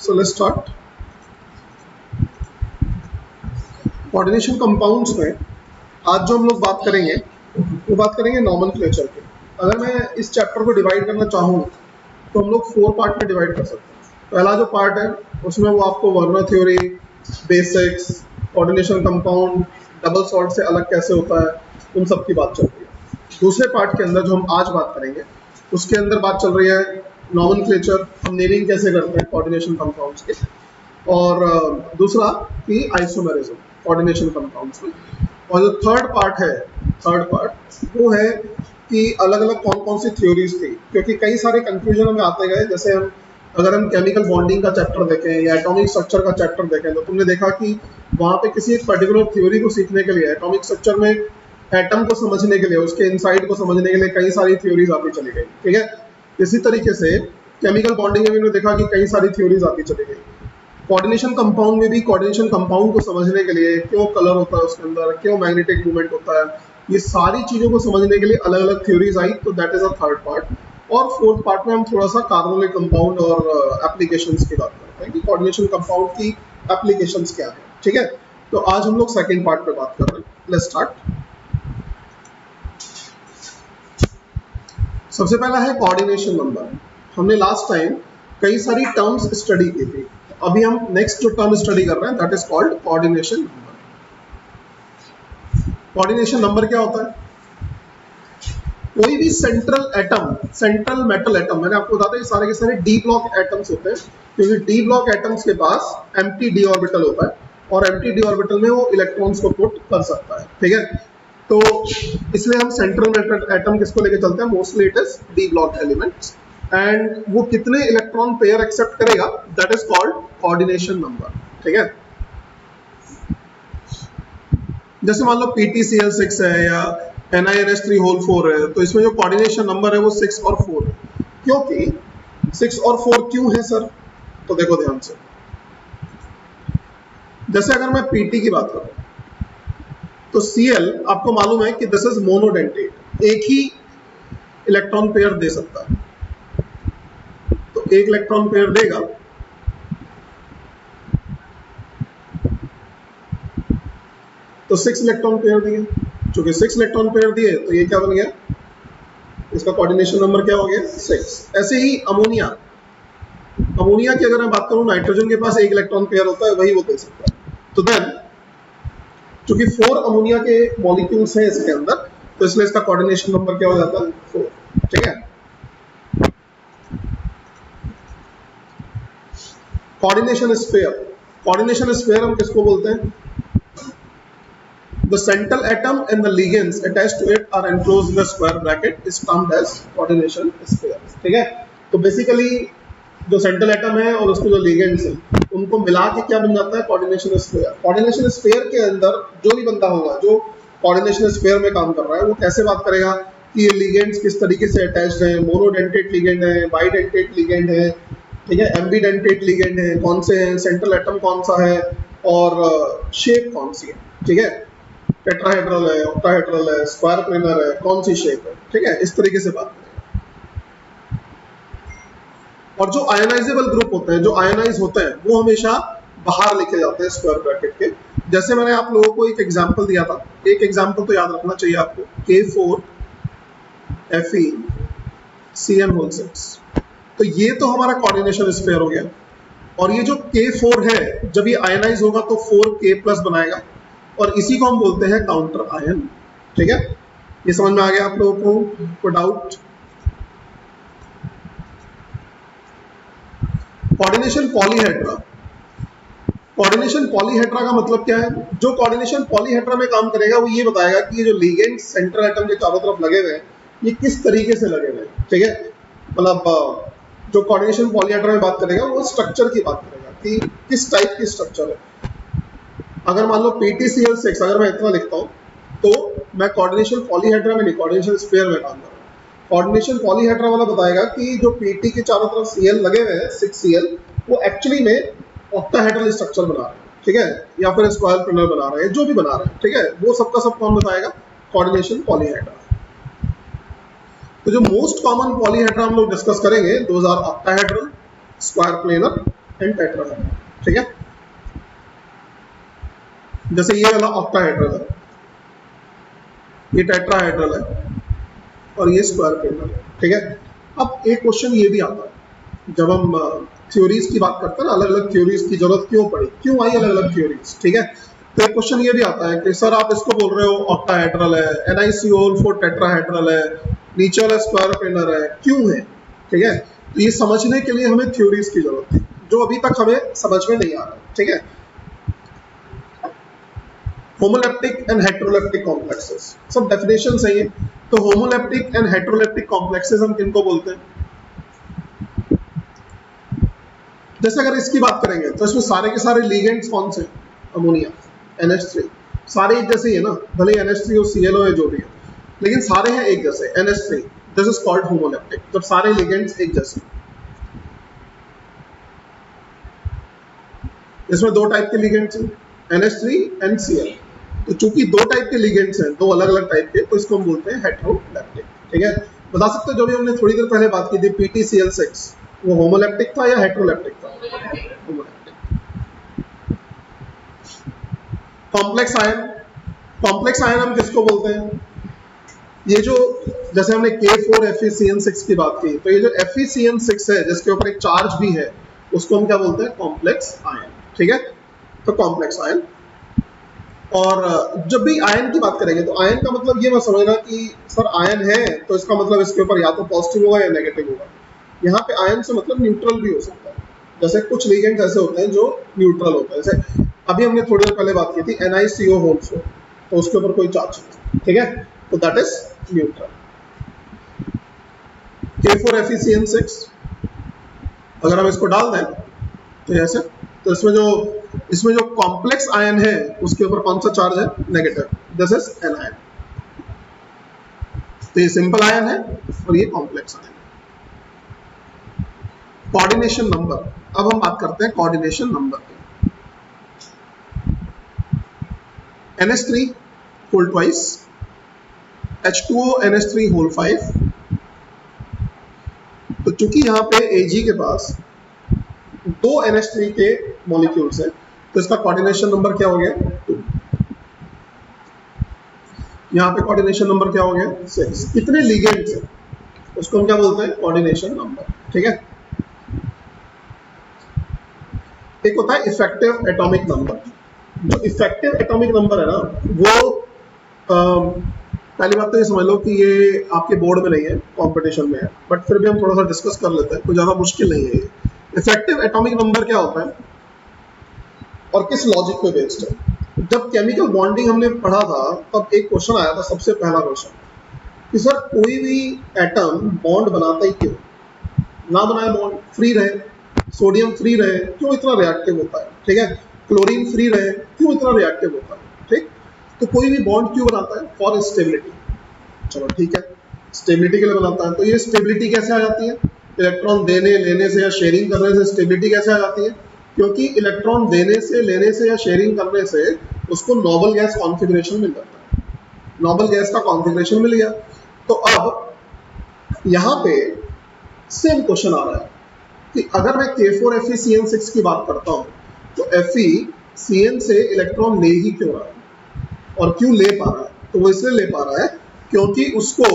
So let's start. Coordination compounds में आज जो हम लोग बात करेंगे वो बात करेंगे नॉमेनक्लेचर के। अगर मैं इस चैप्टर को डिवाइड करना चाहूँ तो हम लोग 4 पार्ट में डिवाइड कर सकते हैं। पहला जो पार्ट है उसमें वो आपको Werner theory, basics, coordination compound, double salt से अलग कैसे होता है, उन सब की बात चल रही है। दूसरे पार्ट के अंदर जो हम आज बात करेंगे उसके अंदर बात चल रही है नॉमेनक्लेचर, हम नेमिंग कैसे करते हैं कोऑर्डिनेशन कंपाउंड्स के, और दूसरा कि आइसोमेरिज्म कोऑर्डिनेशन कंपाउंड्स में। और जो थर्ड पार्ट वो है कि अलग अलग कौन कौन सी थ्योरीज थी, क्योंकि कई सारे कंफ्यूजन हमें आते गए। जैसे अगर हम केमिकल बॉन्डिंग का चैप्टर देखें या एटॉमिक स्ट्रक्चर का चैप्टर देखें तो तुमने देखा कि वहाँ पे किसी एक पर्टिकुलर थ्योरी को सीखने के लिए, एटॉमिक स्ट्रक्चर में एटम को समझने के लिए, उसके इनसाइड को समझने के लिए कई सारी थ्योरीज आती चली गई। ठीक है, इसी तरीके से केमिकल बॉन्डिंग में भी हमने देखा कि कई सारी थ्योरीज आती चली गई। कोऑर्डिनेशन कंपाउंड में भी कोऑर्डिनेशन कंपाउंड को समझने के लिए क्यों कलर होता है उसके अंदर, क्यों मैग्नेटिक मूवमेंट होता है, ये सारी चीजों को समझने के लिए अलग अलग थ्योरीज आई। तो that is a third part. और फोर्थ पार्ट में हम थोड़ा सा कार्बोनिक कंपाउंड और एप्लीकेशंस की बात करते हैं कि कोऑर्डिनेशन कंपाउंड की एप्लीकेशंस क्या है। ठीक है, तो आज हम लोग सेकेंड पार्ट पे बात कर रहे हैं। Let's start. सबसे पहला है कोऑर्डिनेशन नंबर। हमने लास्ट टाइम कई सारी टर्म्स स्टडी की थी, अभी हम नेक्स्ट जो टर्म स्टडी कर रहे हैं that is called coordination number. Coordination number क्या होता है? कोई भी central atom, central metal atom, मैंने आपको बताया ये सारे के सारे डी ब्लॉक एटम्स होते हैं, क्योंकि डी ब्लॉक एटम्स के पास एम्प्टी डी ऑर्बिटल होता है और एम्प्टी डी ऑर्बिटल में वो इलेक्ट्रॉन्स को पुट कर सकता है। ठीक है, तो इसलिए हम सेंट्रल मेटल एटम किसको लेके चलते हैं? Mostly it is D block elements. And वो कितने इलेक्ट्रॉन पेयर एक्सेप्ट करेगा that is called coordination number. ठीक है, जैसे मान लो PtCl6 है या NiNH3 है, तो इसमें जो कोऑर्डिनेशन नंबर है वो 6 और 4 है। क्योंकि 6 और 4 क्यों है सर? तो देखो ध्यान से, जैसे अगर मैं Pt की बात करूं तो Cl आपको मालूम है कि दिस इज मोनोडेंटेट, एक ही इलेक्ट्रॉन पेयर दे सकता है, तो एक इलेक्ट्रॉन पेयर देगा। तो 6 इलेक्ट्रॉन पेयर दिए, चूंकि 6 इलेक्ट्रॉन पेयर दिए तो ये क्या बन गया? इसका कोऑर्डिनेशन नंबर क्या हो गया? 6। ऐसे ही अमोनिया, अमोनिया की अगर मैं बात करूं, नाइट्रोजन के पास एक इलेक्ट्रॉन पेयर होता है, वही वो दे सकता है। तो देन चूंकि 4 अमोनिया के मॉलिक्यूल्स हैं इसके अंदर, तो इसलिए इसका कोऑर्डिनेशन नंबर क्या हो जाता है? 4। ठीक है, कोऑर्डिनेशन स्फीयर, कोऑर्डिनेशन स्फीयर हम किसको बोलते हैं? The central atom and the ligands attached to it are enclosed in a square bracket is termed as coordination sphere। ठीक है, तो बेसिकली जो सेंट्रल एटम है और उसके जो लिगेंड्स हैं उनको मिला के क्या बन जाता है? Coordination sphere. कोऑर्डिनेशन स्फीयर के अंदर जो भी बंदा होगा जो कोऑर्डिनेशन स्फीयर में काम कर रहा है वो कैसे बात करेगा कि ये लिगेंड्स किस तरीके से अटैच्ड हैं, मोनोडेंटेट लिगेंड है, बाइडेंटेट लिगेंड है, ठीक है, एम्बीडेंटेट लिगेंड है, कौन से हैं, सेंट्रल एटम कौन सा है और शेप कौन सी है। ठीक है, टेट्राहेड्रल है, ऑक्टाहेड्रल है, स्क्वायर प्लेनर है, कौन सी शेप है। ठीक है, इस तरीके से बात करें। और जो आयनाइजेबल ग्रुप होते हैं, जो आयनाइज होते हैं, वो हमेशा बाहर लेके जाते हैं स्क्वायर ब्रैकेट के। जैसे मैंने आप लोगों को एक एग्जांपल दिया था, एक एग्जांपल तो याद रखना चाहिए आपको, K4Fe(CN)6। तो ये तो हमारा कोऑर्डिनेशन स्फीयर हो गया। और ये जो K4 है, जब ये आयनाइज होगा तो 4K+ बनाएगा और इसी को हम बोलते हैं काउंटर आयन। ठीक है, ये समझ में आ गया आप लोगों को? कोई doubt? Coordination polyhedra, coordination polyhedra का मतलब क्या है? जो कोऑर्डिनेशन पॉलीहेड्रा में काम करेगा वो ये बताएगा कि ये जो लिगेंड सेंट्रल एटम के चारों तरफ लगे हुए हैं ये किस तरीके से लगे हुए हैं। ठीक है, मतलब जो कोऑर्डिनेशन पॉलीहेड्रा में बात करेगा वो स्ट्रक्चर की बात करेगा कि किस टाइप की स्ट्रक्चर है। अगर मान लो PtCl6 अगर मैं इतना लिखता हूँ तो मैं कोऑर्डिनेशन पॉलीहेड्रा में नहीं, कोऑर्डिनेशन स्फीयर में काम कर रहा हूँ। कोऑर्डिनेशन पॉलीहेड्रा वाला बताएगा कि जो Pt के चारों तरफ Cl लगे हुए हैं, 6Cl, वो एक्चुअली में ऑक्टाहेड्रल स्ट्रक्चर बना रहे हैं। ठीक है, या फिर स्क्वायर प्लेनर बना रहे हैं, जो भी बना रहे हैं। ठीक है, वो सबका सब कौन बताएगा? Coordination polyhedra. तो जो मोस्ट कॉमन पॉलीहेड्रा हम लोग डिस्कस करेंगे, those are octahedral, square planar and tetrahedral, ठीक है। जैसे ये वाला ऑक्टाहेड्रल है, ये टेट्राहेड्रल है और ये स्क्वायर पेंडल है, ठीक है। अब एक क्वेश्चन ये भी आता है जब हम थ्योरीज की बात करते हैं ना, अलग अलग थ्योरीज की जरूरत क्यों पड़ी, क्यों आई अलग अलग थ्योरीज, ठीक है। तो एक क्वेश्चन ये भी आता है कि सर आप इसको बोल रहे हो ऑक्टाहेड्रल है, NiCO4 टेट्राहेड्रल है, नीचे वाला स्क्वायर पेंडल है, क्यों है, ठीक है। तो ये समझने के लिए हमें थ्योरीज की जरूरत थी, जो अभी तक हमें समझ में नहीं आ रहा, ठीक है। होमोलेप्टिक एंड हेट्रोलेप्टिक कॉम्प्लेक्सेस, सब डेफिनेशन सही है। तो होमोलेप्टिक एंड हेट्रोलेप्टिक कॉम्प्लेक्सेस हम किनको बोलते हैं? जैसे अगर इसकी बात करेंगे तो इसमें सारे के सारे लिगेंड्स कौन से? अमोनिया, NH3, सारे एक जैसे ही है ना, भले NH3 और ClO है जो भी है, लेकिन सारे हैं एक जैसे, NH3, this is called homoleptic, जब सारे लिगेंड्स एक जैसे। इसमें दो टाइप के लिगेंड्स हैं, NH3 एंड Cl। तो चूंकि दो टाइप के लिगेंड्स हैं, दो अलग अलग टाइप के, तो इसको हम बोलते हैं हेट्रोलेप्टिक, ठीक है। बता सकते हो जो भी हमने थोड़ी देर पहले बात की थी PtCl6, वो होमोलेप्टिक था या हेट्रोलेप्टिक था? Homoleptic. Complex ion, complex ion हम किसको बोलते हैं? ये जो, जैसे हमने K4FeCN6 की बात की, तो ये जो FeCN6 है जिसके ऊपर एक चार्ज भी है, उसको हम क्या बोलते हैं? कॉम्प्लेक्स आयन, ठीक है। तो कॉम्प्लेक्स आयन। और जब भी आयन की बात करेंगे तो आयन का मतलब ये मत समझना कि सर आयन है तो इसका मतलब इसके ऊपर या तो पॉजिटिव होगा या नेगेटिव होगा। यहाँ पे आयन से मतलब न्यूट्रल भी हो सकता है। जैसे कुछ लिगेंड्स ऐसे होते हैं जो न्यूट्रल होते हैं, जैसे अभी हमने थोड़ी देर पहले बात की थी NiCO4, तो उसके ऊपर कोई चार्ज नहीं, ठीक है, तो दैट इज न्यूट्रल। K4FeCN6 अगर हम इसको डाल दें तो ऐसे, तो इसमें जो कॉम्प्लेक्स आयन है उसके ऊपर कौन सा चार्ज है? Negative, this is anion. तो ये सिंपल आयन है और ये कॉम्प्लेक्स आयन है। कोऑर्डिनेशन नंबर, अब हम बात करते हैं कोऑर्डिनेशन नंबर की। NH3 whole twice, H2O NH3 whole 5। तो चूंकि यहाँ पे Ag के पास दो NH3 के मॉलिक्यूल्स है, तो इसका कोऑर्डिनेशन नंबर क्या हो गया? 2। यहाँ पे कोऑर्डिनेशन नंबर क्या हो गया? 6। कितने लिगेंड्स है उसको हम क्या बोलते हैं? कोऑर्डिनेशन नंबर, ठीक है। एक होता है इफेक्टिव एटॉमिक नंबर। जो इफेक्टिव एटॉमिक नंबर है ना, वो पहली बात तो ये समझ लो कि ये आपके बोर्ड में नहीं है, कंपटीशन में है, बट फिर भी हम थोड़ा सा डिस्कस कर लेते हैं, कोई ज़्यादा मुश्किल नहीं है ये। इफेक्टिव एटॉमिक नंबर क्या होता है और किस लॉजिक पे बेस्ड है? जब केमिकल बॉन्डिंग हमने पढ़ा था तब एक क्वेश्चन आया था, सबसे पहला क्वेश्चन, कि सर कोई भी एटम बॉन्ड बनाता ही क्यों? ना बनाए बॉन्ड, फ्री रहे, सोडियम फ्री रहे, क्यों इतना रिएक्टिव होता है, ठीक है। क्लोरीन फ्री रहे, क्यों इतना रिएक्टिव होता है, ठीक। तो कोई भी बॉन्ड क्यों बनाता है? For stability. चलो ठीक है, स्टेबिलिटी के लिए बनाता है। तो ये स्टेबिलिटी कैसे आ जाती है? इलेक्ट्रॉन देने लेने से या शेयरिंग करने से स्टेबिलिटी कैसे आ जाती है? क्योंकि इलेक्ट्रॉन देने से, लेने से या शेयरिंग करने से उसको नोबल गैस कॉन्फ़िगरेशन मिल जाता है, नोबल गैस का कॉन्फ़िगरेशन मिल गया। तो अब यहाँ पे सेम क्वेश्चन आ रहा है कि अगर मैं K4FeCN6 की बात करता हूँ तो FeCN से इलेक्ट्रॉन ले ही क्यों रहा है और क्यों ले पा रहा है? तो वो इसलिए ले पा रहा है क्योंकि उसको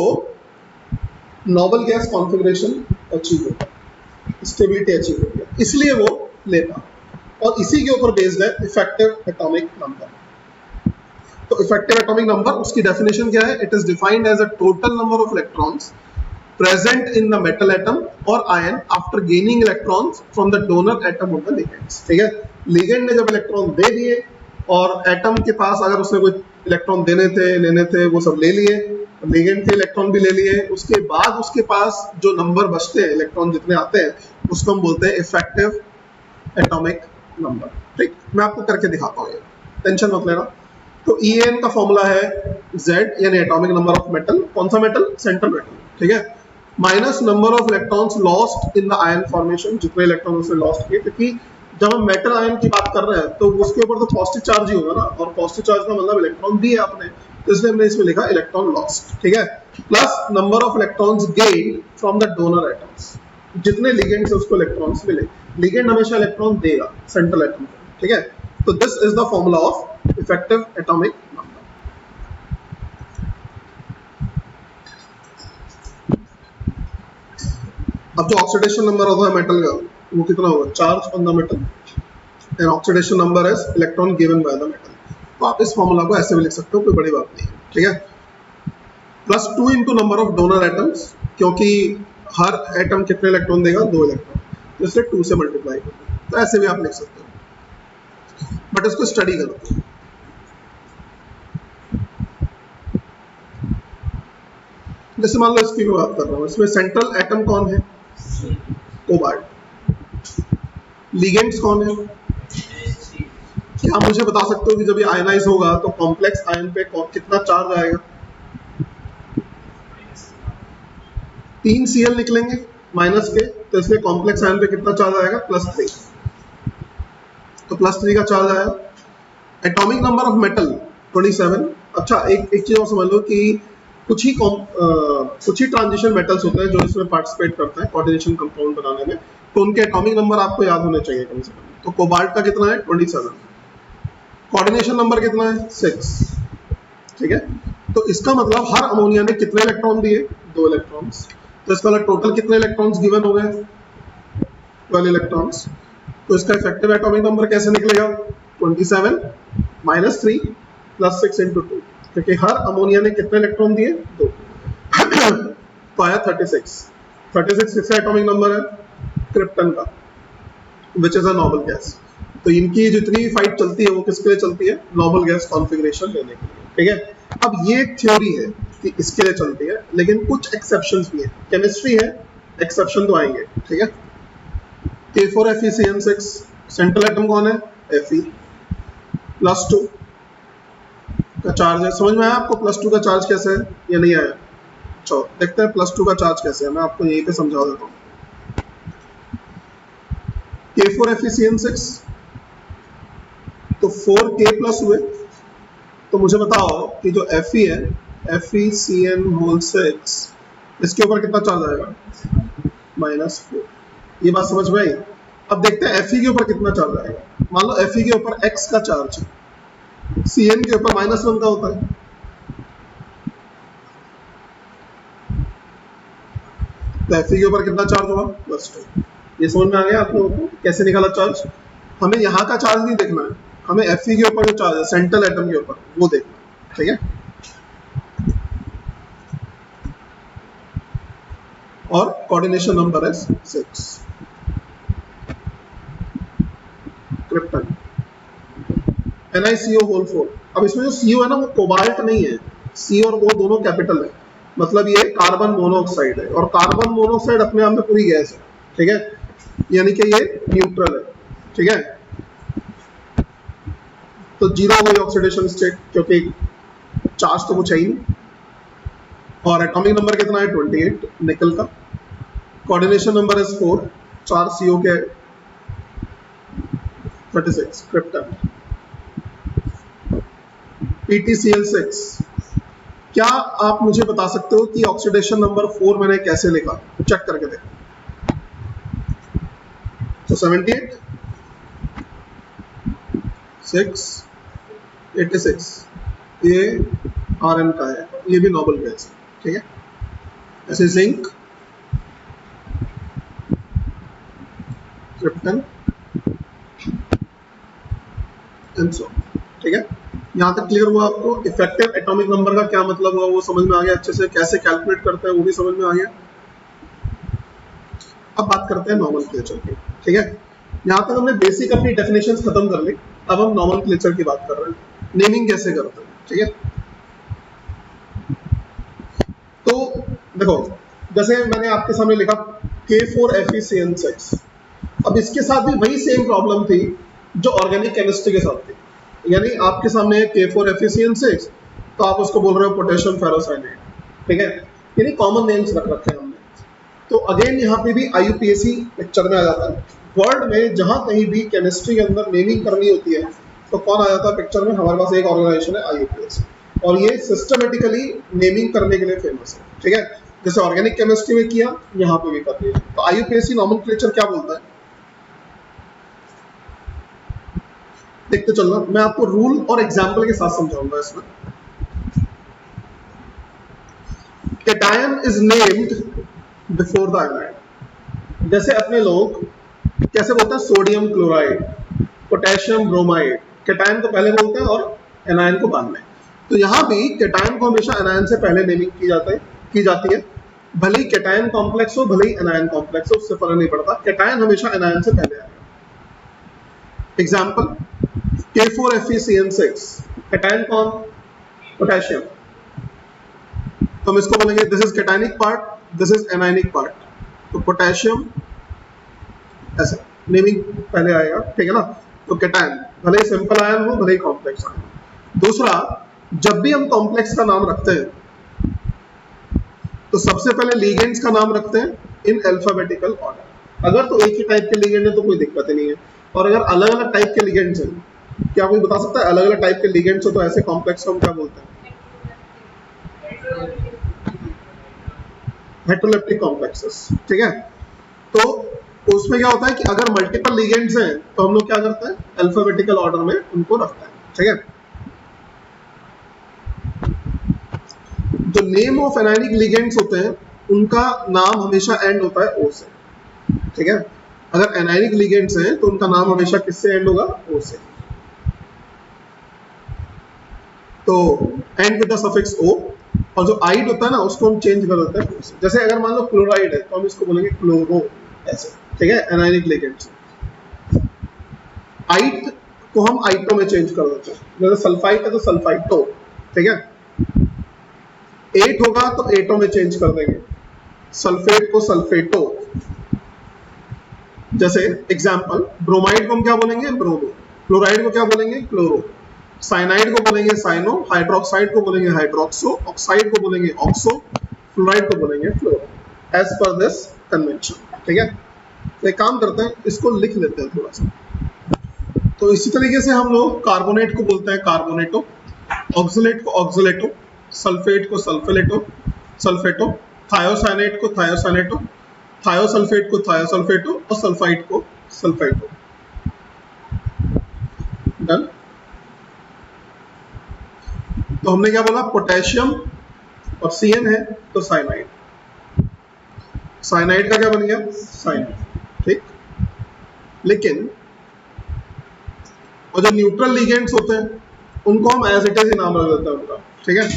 नोबल गैस कॉन्फ़िगरेशन अचीव हो गया, स्टेबिलिटी अचीव हो गया, इसलिए वो ले पा रहा है। और इसी के ऊपर बेस्ड है इफेक्टिव एटॉमिक नंबर। तो इफेक्टिव एटॉमिक नंबर, उसकी डेफिनेशन क्या है? It is defined as a total number of electrons present in the metal atom or ion after gaining electrons from the donor atom of the ligands, ठीक है। Ligand ने जब electron दे दिए और atom के पास अगर उसने कोई इलेक्ट्रॉन देने थे लेने थे, वो सब ले लिए, लिगेंड के इलेक्ट्रॉन भी ले लिए, उसके बाद उसके पास जो नंबर बचते हैं, इलेक्ट्रॉन जितने आते हैं, उसको हम बोलते हैं इफेक्टिव एटॉमिक नंबर, ठीक। मैं आपको करके दिखाता हूँ, ये टेंशन मत लेना। तो EN का फॉर्मूला है Z, यानी एटॉमिक नंबर ऑफ मेटल। कौन सा मेटल? सेंट्रल मेटल, ठीक है, minus number of electrons lost in the ion formation, जितने इलेक्ट्रॉन उसने लॉस्ट किए, क्योंकि जब हम मेटल आयन की बात कर रहे हैं तो उसके ऊपर तो पॉजिटिव चार्ज ही होगा ना, और पॉजिटिव चार्ज का मतलब इलेक्ट्रॉन दिए आपने, तो इसलिए हमने इसमें लिखा इलेक्ट्रॉन लॉस्ट, ठीक है, plus number of electrons gain from the donor atoms, जितने लिगेंड से उसको इलेक्ट्रॉन्स मिले, लिगेंड हमेशा इलेक्ट्रॉन देगा सेंट्रल एटम को, ठीक है। तो this is the formula of effective atomic number. अब जो ऑक्सीडेशन नंबर होता है मेटल का वो कितना होगा, charge on the metal and oxidation number is electron given by the metal. तो आप इस फॉर्मूला को ऐसे भी लिख सकते हो, कोई बड़ी बात नहीं है, ठीक है। +2 into number of donor atoms, क्योंकि हर एटम कितने इलेक्ट्रॉन देगा, 2 इलेक्ट्रॉन, तो इसलिए 2 से मल्टीप्लाई करो, तो ऐसे भी आप लिख सकते हो, बट इसको स्टडी करो। जैसे मान लो इसकी मैं बात कर रहा हूँ, इसमें सेंट्रल एटम कौन है, कोबाल्ट। लिगेंड्स कौन है, क्या आप मुझे बता सकते हो कि जब ये आयनाइज होगा तो कॉम्प्लेक्स आयन पे कितना चार्ज आएगा, 3 Cl निकलेंगे माइनस के, तो इसलिए कॉम्प्लेक्स आयन पे कितना चार्ज आएगा, +3, तो +3 का चार्ज आया। Atomic number of metal 27। अच्छा, एक चीज और समझ लो कि कुछ ही ट्रांजिशन मेटल्स होते हैं जो इसमें पार्टिसिपेट करते हैं कोऑर्डिनेशन कंपाउंड बनाने में, तो उनके एटॉमिक नंबर आपको याद होने चाहिए कम से कम। तो कोबाल्ट का कितना है, 27, कोऑर्डिनेशन नंबर कितना है, 6, ठीक है। तो इसका मतलब हर अमोनिया ने कितने इलेक्ट्रॉन दिए, 2 इलेक्ट्रॉन्स, तो इसका टोटल कितने इलेक्ट्रॉन्स गिवन हो गए, 12 इलेक्ट्रॉन्स। तो इसका इफेक्टिव एटॉमिक नंबर कैसे निकलेगा, 27 - 3 + 6 × 2, क्योंकि हर अमोनिया ने कितने इलेक्ट्रॉन दिए, 2। तो आया 36। 36 किसका एटॉमिक नंबर है, क्रिप्टन का, which is a noble gas. तो इनकी जितनी फाइट चलती है वो किसके लिए चलती है, नोबल गैस कॉन्फ़िगरेशन लेने के लिए, ठीक है। अब ये थ्योरी है कि इसके लिए चलती है, लेकिन कुछ एक्सेप्शंस भी है, केमिस्ट्री है, एक्सेप्शन तो आएंगे, ठीक है। K4FeCN6 सेंट्रल एटम कौन है, Fe, +2 का चार्ज है। समझ में आया आपको +2 का चार्ज कैसे है या नहीं आया, चलो देखते हैं +2 का चार्ज कैसे है, मैं आपको यहीं पे समझा देता हूँ। K4FeCN6, तो 4K+ हुए, तो मुझे बताओ कि जो Fe है, FeCN6, इसके ऊपर कितना चार्ज आएगा, -4। ये बात समझ में आई। अब देखते हैं Fe के ऊपर कितना चार्ज आएगा। मान लो Fe के ऊपर X का चार्ज है, Cn के ऊपर -1 का होता है, तो Fe के ऊपर कितना चार्ज होगा, +2। ये समझ में आ गया आप लोगों को कैसे निकाला चार्ज। हमें यहाँ का चार्ज नहीं देखना है, हमें Fe के ऊपर जो चार्ज है सेंट्रल एटम के ऊपर, वो देखना है, ठीक है। और कोऑर्डिनेशन नंबर है 6, क्रिप्टन, NiCO4। अब इसमें जो CO है ना, वो कोबाल्ट नहीं है, C और O दोनों कैपिटल है, मतलब ये कार्बन मोनोऑक्साइड है, और कार्बन मोनोऑक्साइड अपने आप में पूरी गैस है, ठीक है, यानी कि ये न्यूट्रल है, ठीक है। तो 0 हो गई ऑक्सीडेशन स्टेट, क्योंकि चार्ज तो कुछ है ही नहीं। और एटॉमिक नंबर कितना है, 28 निकल का, कोऑर्डिनेशन नंबर है 4, 4 CO के, 36 क्रिप्टन, PtCl6। क्या आप मुझे बता सकते हो कि ऑक्सीडेशन नंबर 4 मैंने कैसे लिखा, चेक करके देखो। तो 78, 6, 86, ये Rn का है, ये भी नोबल गैस है, ठीक है। ऐसे जिंक, क्रिप्टन एंड सो, ठीक है। यहाँ तक क्लियर हुआ आपको, इफेक्टिव एटॉमिक नंबर का क्या मतलब हुआ वो समझ में आ गया अच्छे से, कैसे कैलकुलेट करते हैं वो भी समझ में आ गया। अब बात करते हैं नोमेनक्लेचर की, ठीक है। यहाँ तक हमने बेसिक अपनी डेफिनेशंस खत्म कर ली, अब हम नोमेनक्लेचर की बात कर रहे हैं, नेमिंग कैसे करते हैं, ठीक है। तो देखो, जैसे मैंने आपके सामने लिखा K4FeCN6, अब इसके साथ भी वही सेम प्रॉब्लम थी जो ऑर्गेनिक केमिस्ट्री के साथ थी, यानी आपके सामने K4FeCN6, तो आप उसको बोल रहे हो पोटेशियम फेरोसाइनेट, ठीक है, यानी कॉमन नेम्स रख रखे हैं हमने। तो अगेन यहाँ पे भी IUPAC पिक्चर में आ जाता है, वर्ल्ड में जहां कहीं भी केमिस्ट्री के अंदर नेमिंग करनी होती है तो कौन आ जाता है पिक्चर में, हमारे पास एक ऑर्गेनाइजेशन है IUPAC, और ये सिस्टमेटिकली नेमिंग करने के लिए फेमस है, ठीक है। जैसे ऑर्गेनिक केमिस्ट्री में किया, यहाँ पे भी कर दिया। तो आईयूपीएसी नॉमेनक्लेचर क्या बोलता है, देखते चलना। मैं आपको रूल और एग्जाम्पल के साथ समझाऊंगा इसमें। Cation is named before the anion. जैसे अपने लोग कैसे बोलते हैं, sodium chloride, potassium bromide, cation को पहले बोलते हैं और एनायन को बाद में। तो यहाँ भी कैटायन को हमेशा एनायन से पहले नेमिंग की जाती है। भले ही कैटायन कॉम्प्लेक्स हो, भले ही एनायन कॉम्प्लेक्स हो, उससे फर्क नहीं पड़ता, कैटायन हमेशा एनायन से पहले आएगा। एग्जाम्पल K4FeCN6, कैटायन कौन, पोटेशियम। तो हम इसको बोलेंगे this is cationic part, this is anionic part. तो पोटेशियम ऐसा नेमिंग पहले आएगा, ठीक है ना। तो कैटायन भले ही सिंपल आयन हो, भले ही कॉम्प्लेक्स आयन हो। दूसरा, जब भी हम कॉम्प्लेक्स का नाम रखते हैं तो सबसे पहले लिगेंड्स का नाम रखते हैं इन अल्फाबेटिकल ऑर्डर। अगर तो एक ही टाइप के लिगेंड है तो कोई दिक्कत ही नहीं है, और अगर अलग अलग टाइप के लिगेंड्स हैं, क्या कोई बता सकता है अलग अलग टाइप के लिगेंड्स हो तो ऐसे कॉम्प्लेक्स को हम क्या बोलते हैं, हेटेरोलेप्टिक कॉम्प्लेक्सेस, ठीक है। तो उसमें क्या होता है कि अगर मल्टीपल लिगेंड्स हैं तो हम लोग क्या करते हैं, अल्फाबेटिकल ऑर्डर में उनको रखते हैं, ठीक है। जो नेम ऑफ एनायनिक लिगेंड्स होते हैं उनका नाम हमेशा एंड होता है ओ से, ठीक है। अगर एनायनिक लिगेंड्स हैं तो उनका नाम हमेशा किससे एंड होगा, ओ से। तो एंड विद द सफिक्स ओ, और जो आइड होता है ना उसको हम चेंज कर देते हैं ओ से। जैसे अगर मान लो क्लोराइड है तो हम इसको बोलेंगे क्लोरो, ऐसे, ठीक है, एनायनिक लिगेंड्स। आइट को हम आइटो में चेंज कर देते हैं, जैसे सल्फाइट है तो सल्फाइटो, ठीक है। एट होगा तो एटो में चेंज कर देंगे, सल्फेट को सल्फेटो। जैसे एग्जांपल, ब्रोमाइड को हम क्या बोलेंगे, ब्रोमो। क्लोराइड को क्या बोलेंगे, क्लोरो। साइनाइड को बोलेंगे साइनो, हाइड्रोक्साइड को बोलेंगे हाइड्रोक्सो, ऑक्साइड को बोलेंगे ऑक्सो, फ्लोराइड को बोलेंगे फ्लोरो, एज पर दिस कन्वेंशन, ठीक है। तो एक काम करते हैं, इसको लिख लेते हैं थोड़ा सा। तो इसी तरीके से हम लोग कार्बोनेट को बोलते हैं कार्बोनेटो, ऑक्सलेट को ऑक्सलेटो, सल्फेट को सल्फेटो, थायोसाइनेट को थायोसाइनेटो, थायोसल्फेट को थायोसल्फेटो, और सल्फाइड को सल्फाइटो। डन। तो हमने क्या बोला, पोटेशियम और CN है तो साइनाइड, साइनाइड का क्या बन गया, साइनाइड, ठीक। लेकिन और जो न्यूट्रल लिगेंड्स होते हैं उनको हम एज इट इज ही नाम रख देते हैं उनका, ठीक है।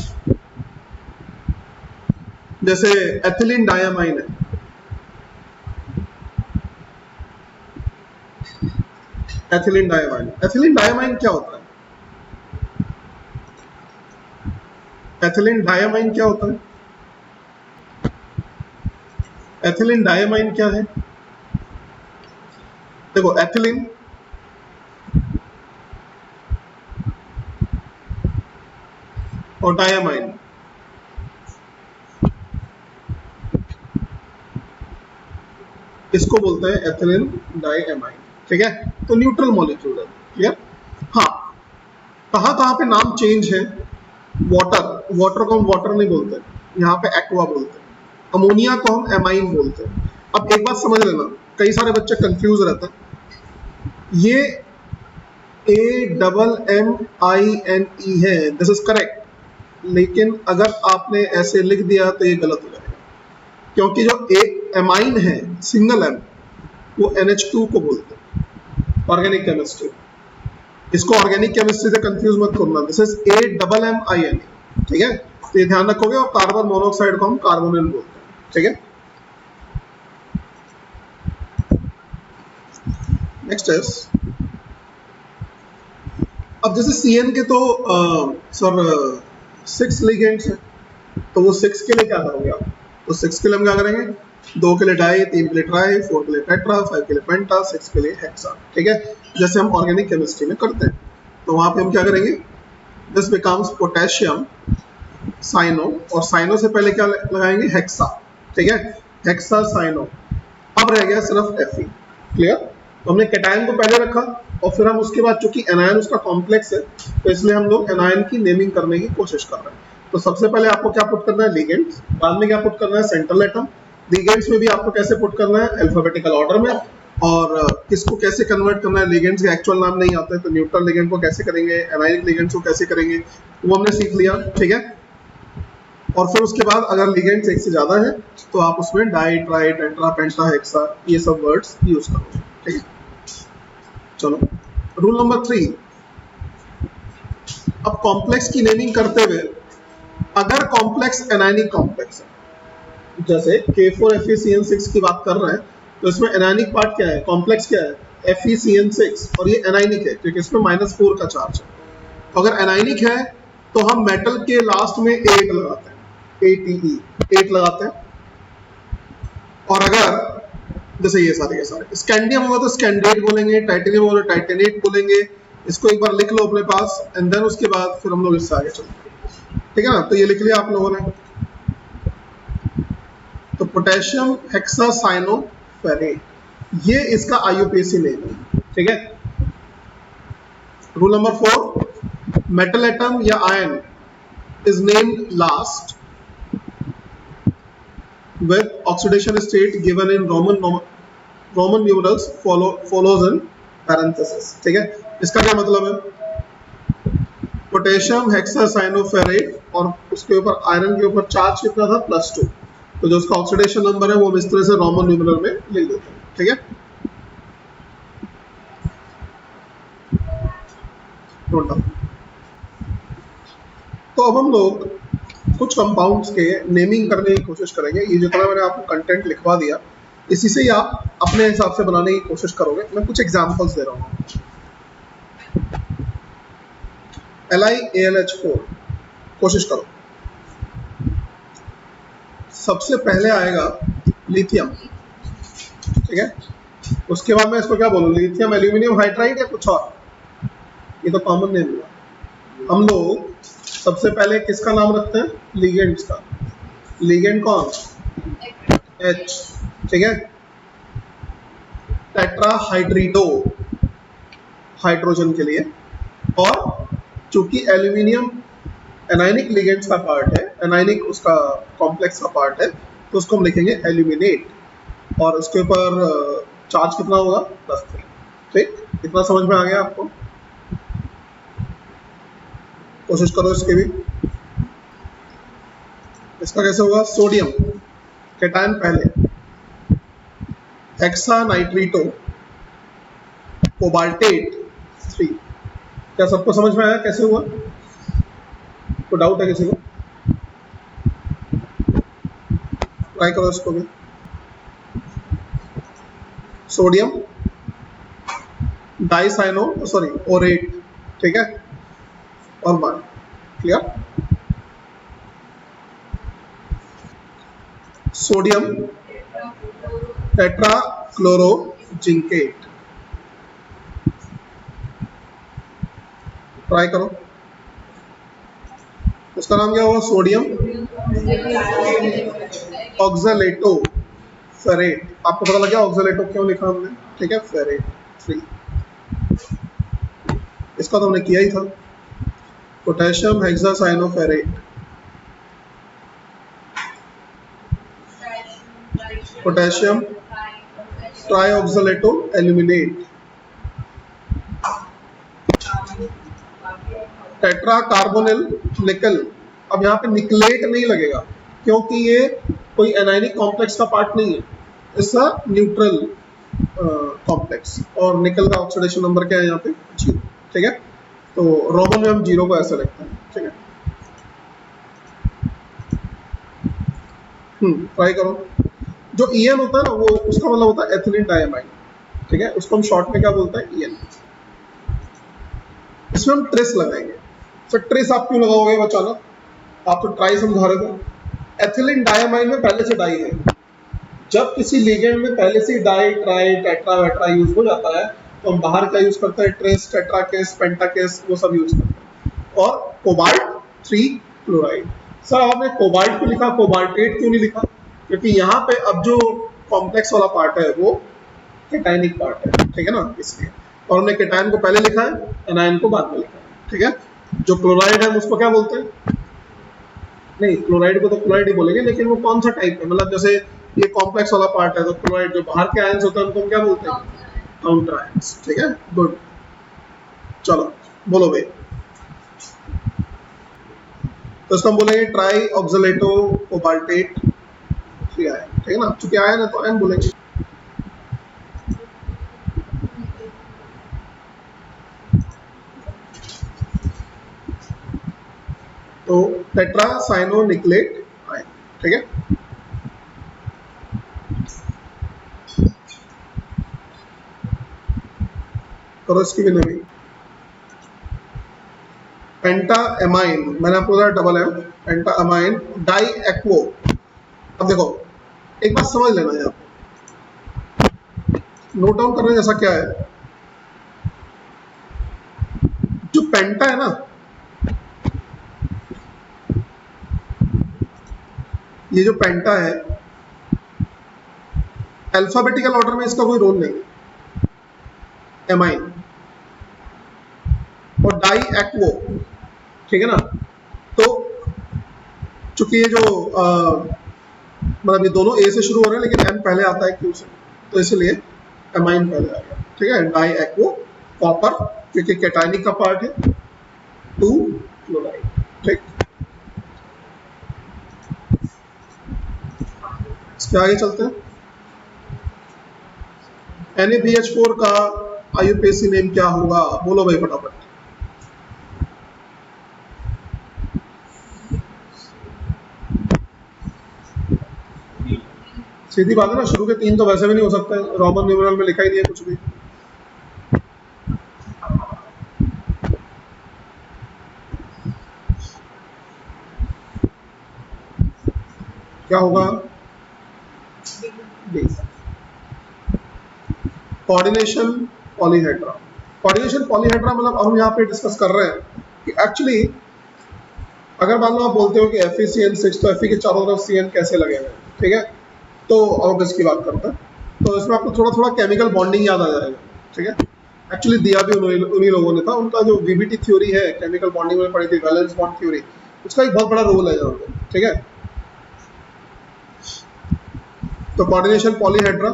जैसे एथिलीन डायमाइन है, एथिलीन डायमाइन। एथिलीन डायमाइन क्या होता है, एथिलीन डायमाइन क्या होता है, एथिलीन डायमाइन क्या है। देखो एथिलीन और डायमाइन, इसको बोलते हैं एथिलीन डायमाइन, ठीक है। तो न्यूट्रल मॉलिक्यूल है, क्लियर। हाँ, कहाँ कहाँ पे नाम चेंज है, वाटर, वाटर को हम वाटर नहीं बोलते, यहाँ पे एक्वा बोलते हैं। अमोनिया को हम एमाइन बोलते हैं। अब एक बात समझ लेना, कई सारे बच्चे कंफ्यूज रहते हैं, ये AMMINE है, दिस इज करेक्ट, लेकिन अगर आपने ऐसे लिख दिया तो ये गलत हो जाएगा, क्योंकि जो एमाइन है सिंगल एम, वो NH2 को बोलते हैं ऑर्गेनिक केमिस्ट्री। इसको ऑर्गेनिक केमिस्ट्री से कंफ्यूज मत करना, दिस इज AMMINE, ठीक है। तो ये ध्यान रखोगे। और कार्बन मोनोऑक्साइड को हम कार्बोनिल बोलते हैं, ठीक है। नेक्स्ट इज, अब जैसे CN के तो सर 6 लिगेंड्स हैं, तो वो 6 के लिए क्या करोगे आप, तो 6 के लिए हम क्या करेंगे, 2 के लिए डाई, 3 के लिए ट्राई, 4 के लिए टेट्रा, 5 के लिए पेंटा, 6 के लिए हेक्सा, ठीक है। जैसे हम ऑर्गेनिक केमिस्ट्री में करते हैं। तो वहां पे हम क्या करेंगे, दिस बिकम्स पोटेशियम साइनो, और साइनो से पहले क्या लगाएंगे, हेक्सा, ठीक है, हेक्सा साइनो। अब रह गया सिर्फ Fe, क्लियर। तो हमने कैटायन को पहले रखा, और फिर हम उसके बाद, चूंकि एनायन उसका कॉम्प्लेक्स है, तो इसलिए हम लोग एनायन की नेमिंग करने की कोशिश कर रहे हैं। तो सबसे पहले आपको क्या पुट करना है, लिगेंड्स, बाद में क्या पुट करना है, सेंट्रल एटम। लिगेंड्स में भी आपको कैसे पुट करना है, अल्फाबेटिकल ऑर्डर में। और किसको कैसे कन्वर्ट करना है, लिगेंड्स के एक्चुअल नाम नहीं आते तो न्यूट्रल लिगेंड को कैसे करेंगे, एनायनिक लिगेंड्स को कैसे करेंगे, वो हमने सीख लिया, ठीक है। और फिर उसके बाद अगर लिगेंड्स एक से ज्यादा है तो आप उसमें डाई, ट्राई, टेट्रा, पेंटा, हेक्सा ये सब वर्ड्स यूज करोगे, ठीक है। चलो रूल नंबर 3, अब कॉम्प्लेक्स की नेमिंग करते हुए अगर कॉम्प्लेक्स एनायनिक कॉम्प्लेक्स है, जैसे K4FeCN6 की बात कर रहे हैं तो इसमें एनायनिक पार्ट क्या है, कॉम्प्लेक्स क्या है, FeCN6, और ये एनायनिक है क्योंकि इसमें -4 का चार्ज है। तो अगर एनायनिक है तो हम मेटल के लास्ट में 8 लगाते हैं, ATE 8 लगाते हैं। और अगर जैसे ये सारे स्कैंडियम होगा तो स्कैंडेट बोलेंगे, टाइटेनियम होगा तो टाइटेनेट बोलेंगे। इसको एक बार लिख लो अपने पास एंड देन उसके बाद फिर हम लोग इससे आगे चलते हैं, ठीक है ना। तो ये लिख लिया आप लोगों ने। तो पोटेशियम हेक्सासाइनोफेरेट, ये इसका IUPAC नेम है, ठीक है। रूल नंबर 4, मेटल एटम या ion is named last with oxidation state given in Roman numerals follows in parenthesis, ठीक है। इसका क्या मतलब है, पोटेशियम हेक्सासाइनोफेरेट और उसके ऊपर आयरन के ऊपर चार्ज कितना था, +2, तो जो उसका ऑक्सीडेशन नंबर है वो हम इस तरह से रोमन न्यूमेरल में लिख देते हैं, ठीक है। Note down. तो अब हम लोग कुछ कंपाउंड्स के नेमिंग करने की कोशिश करेंगे। ये जितना मैंने आपको कंटेंट लिखवा दिया इसी से ही आप अपने हिसाब से बनाने की कोशिश करोगे। मैं कुछ एग्जांपल्स दे रहा हूँ। LiAlH4, कोशिश करो। सबसे पहले आएगा लिथियम, ठीक है। उसके बाद मैं इसको क्या बोलूँ, लिथियम एल्यूमिनियम हाइड्राइड या कुछ और, ये तो कॉमन नेम हुआ। हम लोग सबसे पहले किसका नाम रखते हैं, लिगेंड्स का। लिगेंड कौन, H, ठीक है। टेट्राहाइड्रिडो हाइड्रोजन के लिए, और चूंकि एल्यूमिनियम एनायनिक लिगेंड्स का पार्ट है, एनायनिक उसका कॉम्प्लेक्स का पार्ट है, तो उसको हम लिखेंगे एल्यूमिनेट, और उसके ऊपर चार्ज कितना होगा, +3, ठीक। इतना समझ में आ गया आपको, कोशिश करो इसके भी। इसका कैसे होगा, सोडियम कैटायन पहले, हेक्सानाइट्रिटो कोबाल्टेट 3। क्या सबको समझ में आया कैसे हुआ, कोई डाउट है किसी को, ट्राई करो इसको भी। सोडियम डाइसाइनो सॉरी ओरेट, ठीक है, और 1, क्लियर। सोडियम टेट्राक्लोरोजिंकेट, ट्राई करो। उसका नाम क्या होगा, सोडियम ऑक्सलेटो फेरेट। आपको पता लग गया ऑक्सलेटो क्यों लिखा हमने, ठीक है, फेरेट 3। इसका तो हमने किया ही था, potassium hexacyanoferrate, potassium trioxalato aluminate, tetra carbonyl nickel. अब यहाँ पे निकलेट नहीं लगेगा क्योंकि ये कोई एनायनिक कॉम्प्लेक्स का पार्ट नहीं है, इसका न्यूट्रल कॉम्प्लेक्स, और निकल का ऑक्सीडेशन नंबर क्या है यहाँ पे 0, ठीक है। तो रोमन में हम 0 को ऐसे लिखते हैं, ठीक है। ट्राई करो। जो EN होता है ना वो उसका मतलब होता है एथिलीन डायमाइड, ठीक है, उसको हम शॉर्ट में क्या बोलते हैं, EN। इसमें हम ट्रेस लगाएंगे। तो ट्रेस आप क्यों लगाओगे बचाना, आप तो ट्राई समझा रहे थे। एथिलीन डायमाइड में पहले से डाई है, जब किसी लिगेंड में पहले से डाई, ट्राई, टेट्रा, वेट्रा यूज हो जाता है तो हम बाहर क्या यूज करते हैं, ट्रेस, टेट्राकेस, पेंटाकेस, वो सब यूज करते हैं। और कोबाल्ट 3 क्लोराइड। सर आपने कोबाल्ट क्यों लिखा, कोबाल्टेट क्यों नहीं लिखा, क्योंकि यहाँ पे अब जो कॉम्प्लेक्स वाला पार्ट है वो कैटायनिक पार्ट है, ठीक है ना, इसलिए। और हमने कैटायन को पहले लिखा है, एनायन को बाद में लिखा है, ठीक है। जो क्लोराइड है उसको क्या बोलते हैं, नहीं, क्लोराइड को तो क्लोराइड ही बोलेंगे, लेकिन वो कौन सा टाइप है, मतलब जैसे ये कॉम्प्लेक्स वाला पार्ट है तो क्लोराइड, जो बाहर के आयंस होते हैं उनको हम क्या बोलते हैं, काउंटर आयंस। ठीक है, गुड। चलो बोलो भाई। तो इसको हम बोलेंगे ट्राई ऑक्सलेटो कोबाल्टेट फ्री आयन। ठीक है ना, चूंकि आयन है तो आयन बोलेंगे। तो टेट्रा साइनो निकलेट आयन। ठीक है, करो इसकी भी नवी। पेंटा एमाइन, मैंने आपको बताया डबल एम, पेंटा अमाइन डाई एक्वो। अब देखो एक बात समझ लेना यहाँ, नोट डाउन करने जैसा क्या है, जो पेंटा है ना, ये जो पेंटा है, अल्फाबेटिकल ऑर्डर में इसका कोई रोल नहीं है। एमाइन और डाई एक्वो, ठीक है ना, तो चूंकि ये जो मतलब ये दोनों ए से शुरू हो रहे हैं लेकिन एम पहले आता है क्यू से, तो इसलिए एमाइन पहले आ गया। ठीक है, डाई एक्वो कॉपर, क्योंकि कैटायनिक का पार्ट है, टू क्लोराइड। ठीक, इसके आगे चलते हैं। NaBH4 का आईयूपीएसी नेम क्या होगा, बोलो भाई फटाफट। सीधी बात है ना, शुरू के तीन तो वैसे भी नहीं हो सकते, रोमन न्यूमेरल में लिखा ही नहीं है कुछ भी। क्या होगा, कोऑर्डिनेशन पॉलीहेड्रा। कोऑर्डिनेशन पॉलीहेड्रा मतलब हम यहाँ पे डिस्कस कर रहे हैं कि एक्चुअली अगर मान लो आप बोलते हो कि FeCN6, तो Fe के चारों तरफ Cn कैसे लगे हुए हैं, ठीक है, तो अब इसकी बात करते हैं। तो इसमें आपको थोड़ा थोड़ा केमिकल बॉन्डिंग याद आ जाएगा। ठीक है, एक्चुअली दिया भी उन्हीं लोगों ने था, उनका जो VBT थ्योरी है, केमिकल बॉन्डिंग में पढ़ी थी, वैलेंस बॉन्ड थ्योरी, उसका एक बहुत बड़ा रोल है यहाँ पे। ठीक है, तो कोऑर्डिनेशन पॉलीहेड्रा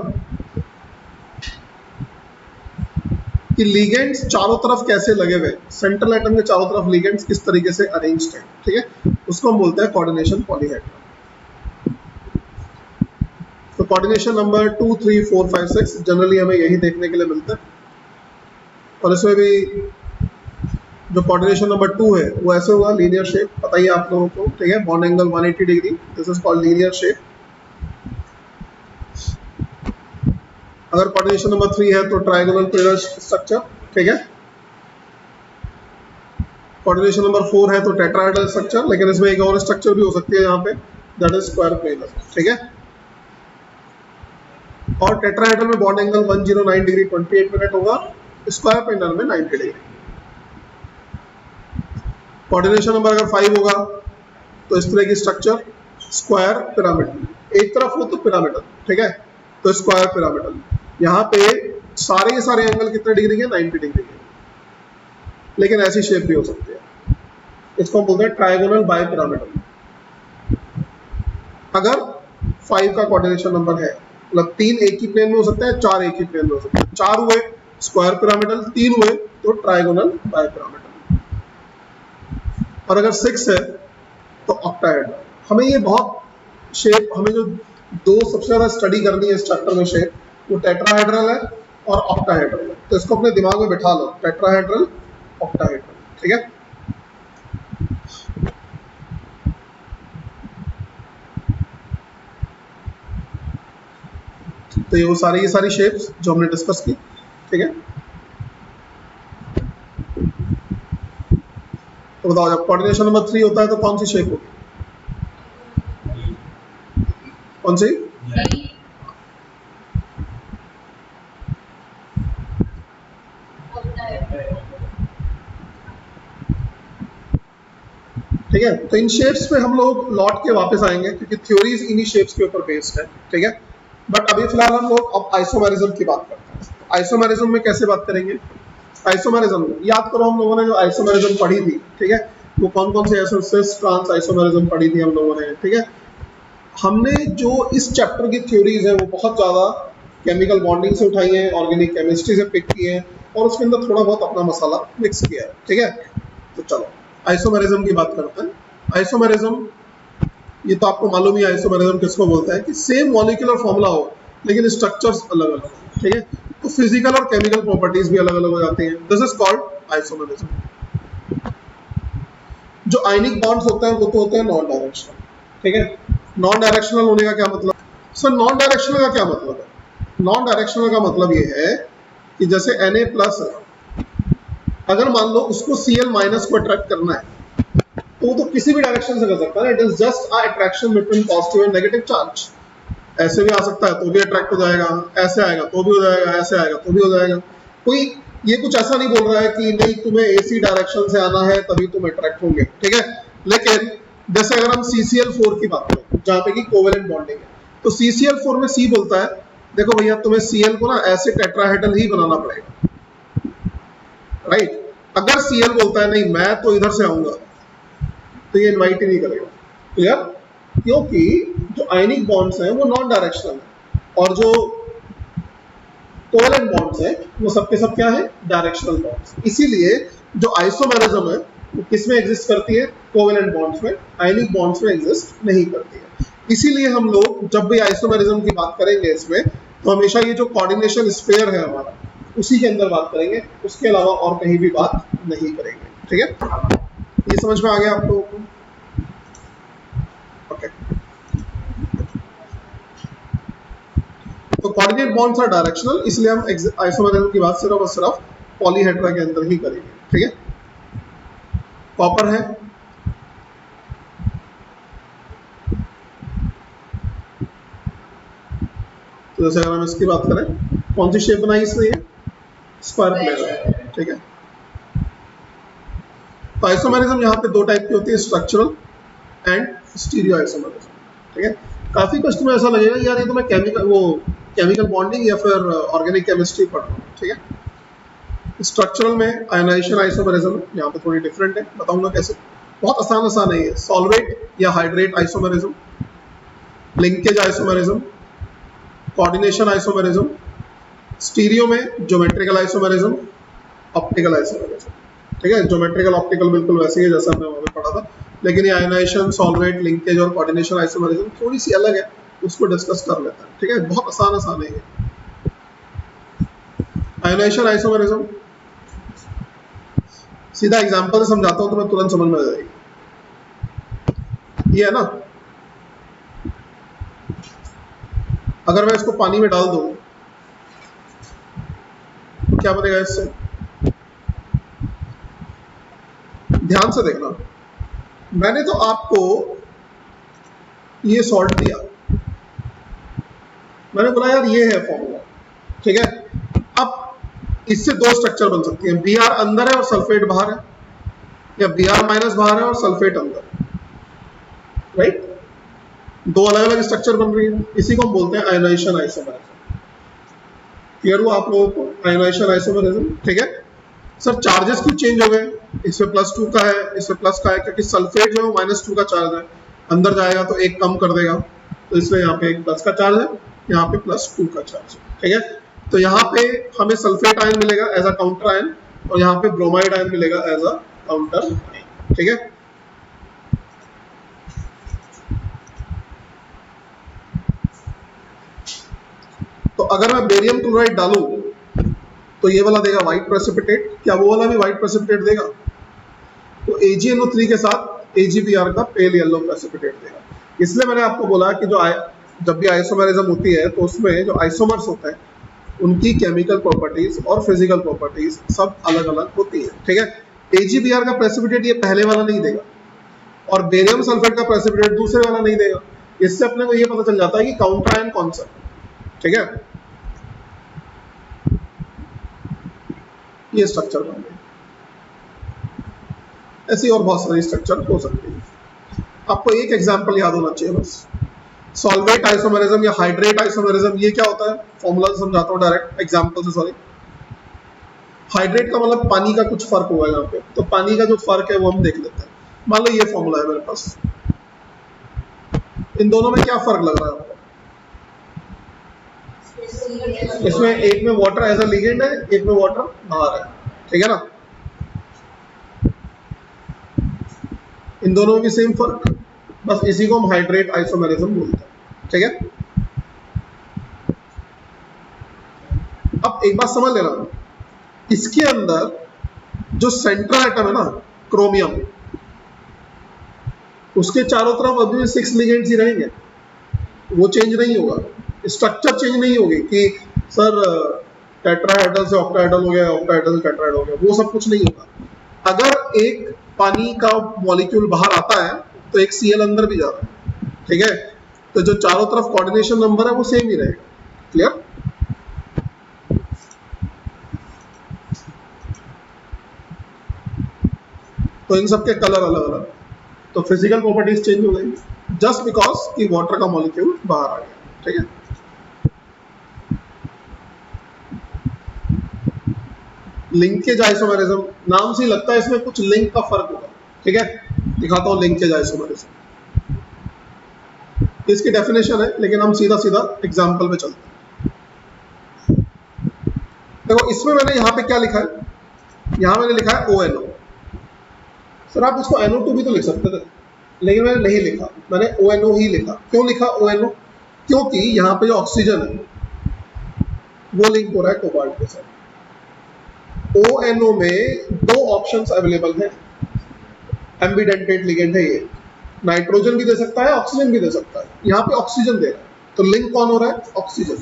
कि लिगेंड्स चारों तरफ कैसे लगे हुए, सेंट्रल एटम के चारों तरफ लिगेंड्स किस तरीके से अरेंज्ड है। ठीक है, उसको हम बोलते हैं कोऑर्डिनेशन पॉलीहेड्रा। तो कोऑर्डिनेशन नंबर 2, 3, 4, 5, 6 जनरली हमें यही देखने के लिए मिलता है। और इसमें भी जो कोऑर्डिनेशन नंबर 2 है वो ऐसे होगा, लीनियर शेप, पता ही आप लोगों को। ठीक है, bond angle 180 degree, this is called linear shape. अगर कोऑर्डिनेशन नंबर 3 है तो ट्रायंगुलर पिलर स्ट्रक्चर। ठीक है, कोऑर्डिनेशन नंबर 4 है तो टेट्राहेड्रल स्ट्रक्चर, लेकिन इसमें एक और स्ट्रक्चर भी हो सकती है यहाँ पे, दैट इज स्क्वायर पिलर। ठीक है, और टेट्राहेड्रल में बॉन्ड एंगल 109 डिग्री 28 मिनट होगा, स्क्वायर पिलर में 90 डिग्री। कोऑर्डिनेशन नंबर अगर 5 होगा तो इस तरह की स्ट्रक्चर, स्क्वायर पिरामिडल, एक तरफ हो तो पिरामिडल। ठीक है, तो स्क्वायर पिरामिडल, यहाँ पे सारे के सारे एंगल कितने डिग्री के, 90 डिग्री के, लेकिन ऐसी शेप भी हो सकती है। इसको हम बोलते हैं ट्रायगोनल बाय पिरामिडल। अगर 5 का कोऑर्डिनेशन नंबर है, मतलब 3 एक ही प्लेन में हो सकते हैं, 4 एक ही प्लेन में हो सकते हैं। 4 हुए स्क्वायर पिरामिडल, 3 हुए तो ट्रायगोनल बाय पिरामिडल, और अगर 6 है तो ऑक्टाहेड्रल। हमें ये बहुत शेप, हमें जो दो सबसे ज्यादा स्टडी करनी है इस चैप्टर में शेप, वो टेट्राहेड्रल है और ऑक्टाहेड्रल है। तो इसको अपने दिमाग में बिठा लो, टेट्राहेड्रल, ऑक्टाहेड्रल। ठीक है, तो ये वो सारी की सारी शेप्स जो हमने डिस्कस की। ठीक है, तो बताओ जब कोऑर्डिनेशन नंबर 3 होता है तो कौन सी शेप होगी, कौन सी, ठीक है। तो इन शेप्स पे हम लोग लौट के वापस आएंगे क्योंकि थ्योरीज इन्हीं शेप्स के ऊपर बेस्ड है। ठीक है, बट अभी फिलहाल हम लोग अब आइसोमेरिज्म की बात करते हैं। आइसोमेरिज्म में कैसे बात करेंगे, आइसोमेरिज्म याद करो, हम लोगों ने जो आइसोमेरिज्म पढ़ी थी, ठीक है, वो कौन कौन से सिस ट्रांस आइसोमेरिज्म पढ़ी थी हम लोगों ने, ठीक है। हमने जो इस चैप्टर की थ्योरीज है वो बहुत ज़्यादा केमिकल बॉन्डिंग से उठाई है, ऑर्गेनिक केमिस्ट्री से पिक की है और उसके अंदर थोड़ा बहुत अपना मसाला मिक्स किया है, ठीक है। तो चलो आइसोमेरिज्म की बात करते हैं। आइसोमेरिज्म, ये तो आपको मालूम ही आइसोमेरिज्म किसको बोलता है कि सेम मॉलिक्यूलर फॉर्मूला हो लेकिन स्ट्रक्चर्स अलग अलग हो, ठीक है। तो फिजिकल और केमिकल प्रॉपर्टीज भी अलग अलग हो जाती हैं। This is called isomerism. जो आयनिक बॉन्ड्स होते हैं वो तो होते हैं नॉन डायरेक्शनल, ठीक है। नॉन डायरेक्शनल होने का क्या मतलब? सर नॉन डायरेक्शनल का क्या मतलब है? नॉन डायरेक्शनल का मतलब ये है कि जैसे Na प्लस है, अगर मान लो उसको Cl माइनस को अट्रैक्ट करना है तो वो तो किसी भी डायरेक्शन से कर सकता है। It is just a attraction between positive and negative charge. ऐसे भी आ सकता है तो भी अट्रैक्ट हो जाएगा, ऐसे आएगा तो भी हो जाएगा, ऐसे आएगा तो भी हो जाएगा। कोई ये कुछ ऐसा नहीं बोल रहा है कि नहीं तुम्हें AC डायरेक्शन से आना है तभी तुम अट्रैक्ट होंगे, ठीक है। लेकिन जैसे अगर हम CCl4 की बात करें जहाँ पे कि कोवेलेंट बॉन्डिंग है, तो CCl4 में C बोलता है देखो भैया तुम्हें Cl को ना ऐसे टेट्राहेड्रल ही बनाना पड़ेगा, राइट। अगर Cl बोलता है नहीं मैं तो इधर से आऊंगा तो ये इनवाइट ही नहीं करेगा, क्लियर। क्योंकि जो आयनिक बॉन्ड्स हैं वो नॉन डायरेक्शनल है और जो कोवेलेंट बॉन्ड्स हैं वो सबके सब क्या है? Directional bonds. इसीलिए जो आइसोमेरिज्म है वो किस में एग्जिस्ट करती है? कोवेलेंट बॉन्ड्स में, आयनिक बॉन्ड्स में एग्जिस्ट नहीं करती है। इसीलिए हम लोग जब भी आइसोमेरिज्म की बात करेंगे इसमें तो हमेशा ये जो कोऑर्डिनेशन स्फीयर है हमारा उसी के अंदर बात करेंगे, उसके अलावा और कहीं भी बात नहीं करेंगे, ठीक है। ये समझ में आ गया आप लोगों को? ओके। तो कोऑर्डिनेट बॉन्ड्स आर डायरेक्शनल, इसलिए हम आइसोमेरिज्म की बात सिर्फ और सिर्फ पॉलीहेड्रा के अंदर ही करेंगे, ठीक है। कॉपर है, तो जैसे अगर हम इसकी बात करें कौन सी शेप बनाई इसने? ये स्क्वायर प्लेन, ठीक है। तो आइसोमेरिज्म यहाँ पे दो टाइप की होती है, स्ट्रक्चरल एंड स्टीरियो आइसोमेरिज्म, ठीक है। काफी कुछ तुम्हें ऐसा लगेगा यार ये तो मैं केमिकल बॉन्डिंग या फिर ऑर्गेनिक केमिस्ट्री पढ़ रहा हूँ, ठीक है। स्ट्रक्चरल में आयनाइजेशन आइसोमेरिज्म यहाँ पे थोड़ी डिफरेंट है, बताऊंगा कैसे। बहुत आसान है ये। सॉल्वेट या hydrate isomerism, linkage isomerism, coordination isomerism. Stereo में ज्योमेट्रिकल आइसोमेरिज्म, ऑप्टिकल आइसोमेरिज्म, ठीक है। ज्योमेट्रिकल ऑप्टिकल बिल्कुल वैसे ही है जैसा हमने वहां पे पढ़ा था, लेकिन ये आयनाइजेशन, सॉल्वेट, लिंकेज और कोऑर्डिनेशन आइसोमेरिज्म थोड़ी सी अलग है, उसको डिस्कस कर लेते हैं, ठीक है। बहुत आसान है ये। आयनाइजेशन आइसोमेरिज्म सीधा एग्जांपल से समझाता हूं तो मैं तुरंत समझ में आ जाएगी। ये है ना, अगर मैं इसको पानी में डाल दूं तो क्या बनेगा इससे? ध्यान से देखना, मैंने तो आपको ये सॉल्ट दिया, मैंने बोला यार ये है फॉर्मूला, ठीक है। अब इससे दो स्ट्रक्चर बन सकती है, Br अंदर है और सल्फेट बाहर है, या Br माइनस बाहर है और सल्फेट अंदर है, राइट। दो अलग अलग स्ट्रक्चर बन रही है, इसी को हम बोलते हैं आयनाइजेशन आइसोमेरिज्म। क्लियर हुआ आप लोगों को? आयनाइजेशन आइसोमेरिज्म, ठीक है। सर चार्जेस क्यों चेंज हो गए? इसमें +2 का है, इसमें प्लस का है, क्योंकि सल्फेट जो है -2 का चार्ज है, अंदर जाएगा तो एक कम कर देगा, तो इसलिए यहाँ पे एक प्लस का चार्ज है, यहाँ पे +2 का चार्ज है, ठीक है। तो यहाँ पे हमें सल्फेट आयन मिलेगा एज अ काउंटर आयन और यहाँ पे ब्रोमाइड आयन मिलेगा एज अ काउंटर आयन, ठीक है। तो अगर मैं बेरियम क्लोराइड डालूं तो ये वाला देगा व्हाइट प्रेसिपिटेट, क्या वो वाला भी व्हाइट प्रेसिपिटेट देगा? तो AgNO3 के साथ AgBr का पेल येलो प्रेसिपिटेट देगा। इसलिए मैंने आपको बोला कि जब भी आइसोमेरिज्म होती है तो उसमें जो आइसोमर्स होते हैं उनकी केमिकल प्रॉपर्टीज और फिजिकल प्रॉपर्टीज सब अलग अलग होती है, ठीक है। AgBr का प्रेसिपिटेट ये पहले वाला नहीं देगा और बेरियम सल्फेट का प्रेसिपिटेट दूसरे वाला नहीं देगा। इससे अपने को ये पता चल जाता है कि काउंटर आयन कौन सा, ठीक है। ये स्ट्रक्चर बन गया, ऐसी और बहुत सारी स्ट्रक्चर हो सकती है। आपको एक एग्जांपल याद होना चाहिए बस, सॉल्वेट आइसोमेरिज्म या हाइड्रेट आइसोमेरिज्म। ये क्या होता है? फॉर्मूला से समझाता हूँ डायरेक्ट एग्जांपल से, सॉरी। हाइड्रेट का मतलब पानी का कुछ फर्क हुआ है यहाँ पे, तो पानी का जो फर्क है वो हम देख लेते हैं। मान लो ये फॉर्मूला है मेरे पास, इन दोनों में क्या फर्क लग रहा है आपको? इसमें एक में वाटर एज अ लिगेंड है, एक में वाटर बाहर है, ठीक है ना? इन दोनों में भी सेम फर्क, बस इसी को हम हाइड्रेट आइसोमेरिज्म बोलते हैं, ठीक है? अब एक बात समझ लेना, इसके अंदर जो सेंट्रल एटम है ना, क्रोमियम, उसके चारों तरफ अभी 6 लिगेंड्स ही रहेंगे, वो चेंज नहीं होगा, स्ट्रक्चर चेंज नहीं होगी कि सर टेट्राहेड्रल से ऑक्टाहेड्रल हो गया, ऑक्टाहेड्रल से टेट्राहेड्रल हो गया, वो सब कुछ नहीं होगा। अगर एक पानी का मॉलिक्यूल बाहर आता है तो एक Cl अंदर भी जा रहा है, ठीक है? तो जो चारों तरफ कोऑर्डिनेशन नंबर है वो सेम ही रहेगा, क्लियर? तो इन सब के कलर अलग अलग, तो फिजिकल प्रॉपर्टीज चेंज हो गई जस्ट बिकॉज कि वाटर का मॉलिक्यूल बाहर आ गया, ठीक है? लिंकेज आइसोमेरिज्म, नाम से ही लगता है इसमें कुछ लिंक का फर्क होगा, ठीक है? दिखाता हूं लिंकेज आइसोमेरिज्म, इसकी डेफिनेशन है, लेकिन हम सीधा सीधा एग्जांपल पे चलते हैं। देखो इसमें मैंने यहाँ पे क्या लिखा है, यहाँ मैंने लिखा है ONO। सर आप इसको NO2 भी तो लिख सकते थे, लेकिन मैंने नहीं लिखा, मैंने ONO ही लिखा। क्यों लिखा ONO? क्योंकि यहाँ पे जो ऑक्सीजन है वो लिंक हो रहा है कोबाल्ट के साथ। ONO में 2 ऑप्शंस अवेलेबल हैं, एम्बिडेंटेट लिगेंड है ये, नाइट्रोजन भी दे सकता है, ऑक्सीजन भी दे सकता है, यहाँ पे ऑक्सीजन दे रहा है, तो लिंक कौन हो रहा है? ऑक्सीजन।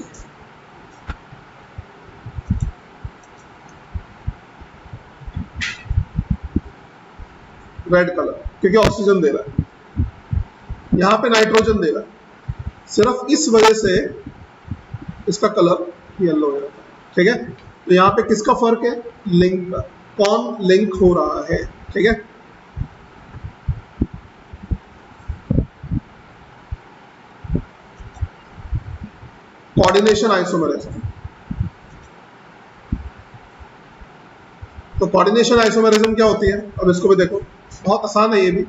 रेड कलर, क्योंकि ऑक्सीजन दे रहा है, यहाँ पे नाइट्रोजन दे रहा है, सिर्फ इस वजह से इसका कलर येलो हो जाता है, ठीक है? तो यहाँ पे किसका फर्क है? लिंक का, कौन लिंक हो रहा है, ठीक है? कोऑर्डिनेशन आइसोमेरिज्म, तो कोऑर्डिनेशन आइसोमेरिज्म क्या होती है? अब इसको भी देखो, बहुत आसान है ये भी,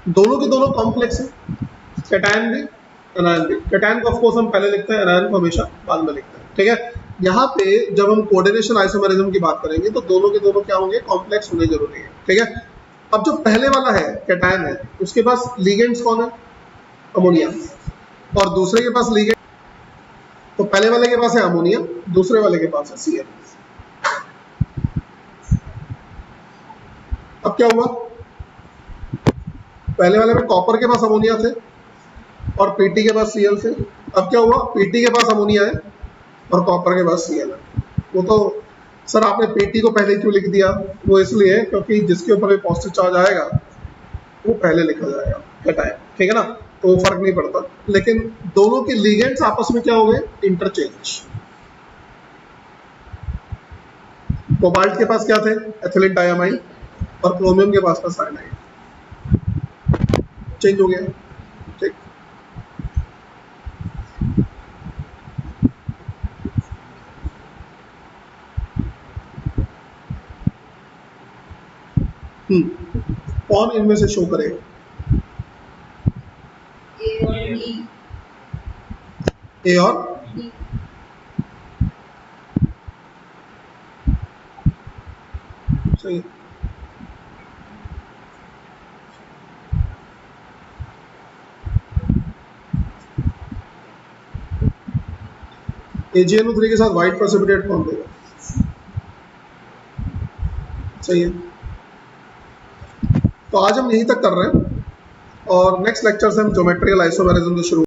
दोनों के दोनों कॉम्प्लेक्स है, कैटायन भी एनायन भी। कैटायन को ऑफ कोर्स हम पहले लिखते हैं, एनायन को हमेशा बाद में लिखते हैं, ठीक है? यहाँ पे जब हम कोऑर्डिनेशन आइसोमेरिज्म की बात करेंगे तो दोनों के दोनों क्या होंगे? कॉम्प्लेक्स होने जरूरी है, ठीक है? अब जो पहले वाला है कैटायन है, उसके पास लिगेंड्स कौन है? अमोनिया, और दूसरे के पास लिगेंड, तो पहले वाले के पास है अमोनिया, दूसरे वाले के पास है Cl। अब क्या हुआ? पहले वाले में कॉपर के पास अमोनिया थे और Pt के पास Cl थे। अब क्या हुआ? Pt के पास अमोनिया है और कॉपर के पास Cl है। वो तो सर आपने Pt को पहले क्यों लिख दिया? वो इसलिए क्योंकि जिसके ऊपर भी पॉजिटिव चार्ज आएगा वो पहले लिखा जाएगा कैटायन, ठीक है ना? तो फर्क नहीं पड़ता, लेकिन दोनों के लिगेंड्स आपस में क्या हो गए? इंटरचेंज। कोबाल्ट के पास क्या थे? एथिलीन डायमाइन, और क्रोमियम के पास था साइनाइड, चेंज हो गया, ठीक? कौन इनमें से शो करेगा? ए और सही, AgNO3 के साथ व्हाइट प्रेसिपिटेट कौन देगा? सही है। तो आज हम यहीं तक कर रहे हैं, और नेक्स्ट लेक्चर से हम ज्योमेट्रिकल आइसोमेरिज्म से शुरू